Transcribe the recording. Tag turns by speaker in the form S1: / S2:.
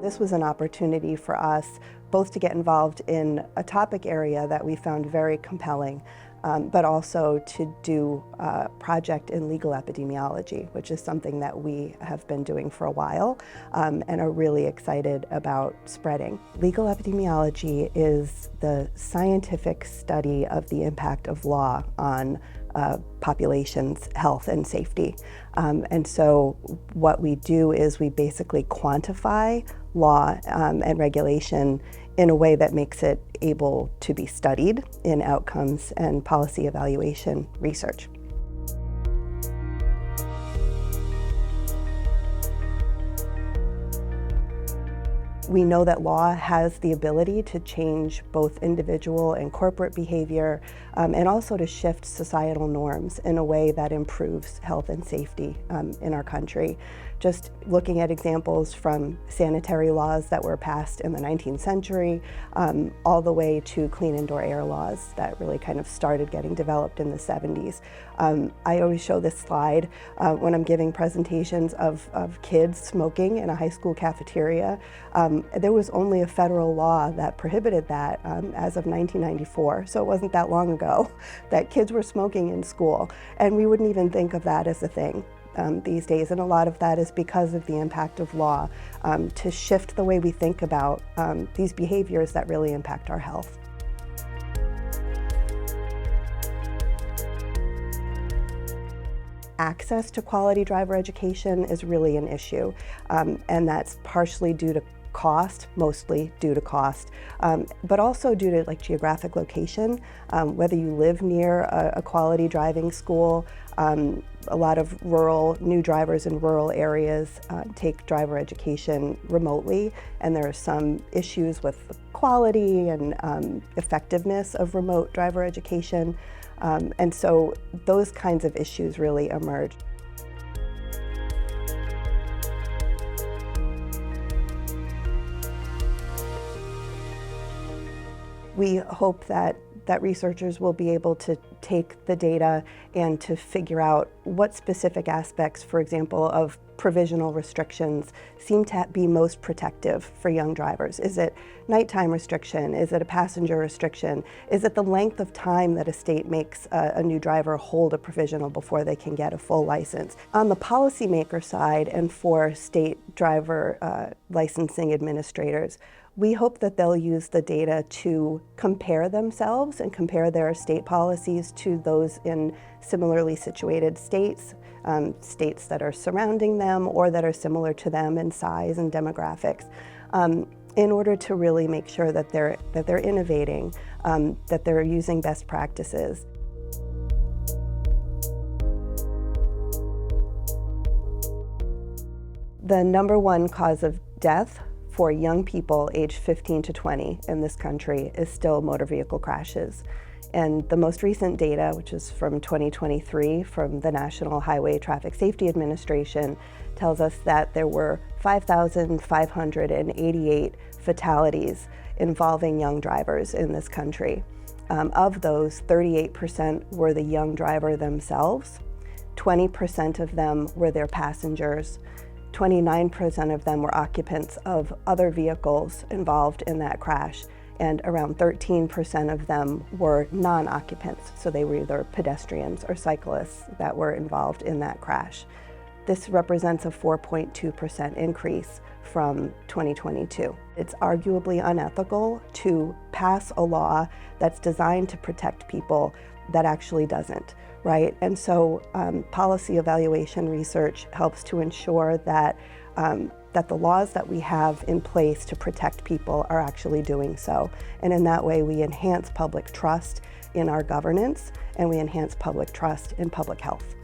S1: This was an opportunity for us both to get involved in a topic area that we found very compelling, but also to do a project in legal epidemiology, which is something that we have been doing for a while and are really excited about spreading. Legal epidemiology is the scientific study of the impact of law on population's health and safety. And so what we do is we basically quantify law and regulation in a way that makes it able to be studied in outcomes and policy evaluation research. We know that law has the ability to change both individual and corporate behavior and also to shift societal norms in a way that improves health and safety in our country. Just looking at examples from sanitary laws that were passed in the 19th century all the way to clean indoor air laws that really kind of started getting developed in the 70s. I always show this slide when I'm giving presentations of kids smoking in a high school cafeteria. There was only a federal law that prohibited that as of 1994, so it wasn't that long ago that kids were smoking in school, and we wouldn't even think of that as a thing these days, and a lot of that is because of the impact of law to shift the way we think about these behaviors that really impact our health. Access to quality driver education is really an issue, and that's partially due to cost, mostly due to cost, but also due to geographic location. Whether you live near a quality driving school, a lot of new drivers in rural areas take driver education remotely, and there are some issues with the quality and effectiveness of remote driver education. And so those kinds of issues really emerge. We hope that researchers will be able to take the data and to figure out what specific aspects, for example, of provisional restrictions seem to be most protective for young drivers. Is it nighttime restriction? Is it a passenger restriction? Is it the length of time that a state makes a new driver hold a provisional before they can get a full license? On the policymaker side and for state driver licensing administrators, we hope that they'll use the data to compare themselves and compare their state policies to those in similarly situated states, states that are surrounding them or that are similar to them in size and demographics, in order to really make sure that they're innovating, that they're using best practices. The #1 cause of death for young people aged 15 to 20 in this country is still motor vehicle crashes. And the most recent data, which is from 2023 from the National Highway Traffic Safety Administration, tells us that there were 5,588 fatalities involving young drivers in this country. Of those, 38% were the young driver themselves, 20% of them were their passengers, 29% of them were occupants of other vehicles involved in that crash, and around 13% of them were non-occupants, so they were either pedestrians or cyclists that were involved in that crash. This represents a 4.2% increase from 2022. It's arguably unethical to pass a law that's designed to protect people that actually doesn't, right? And so policy evaluation research helps to ensure that that the laws that we have in place to protect people are actually doing so. And in that way, we enhance public trust in our governance and we enhance public trust in public health.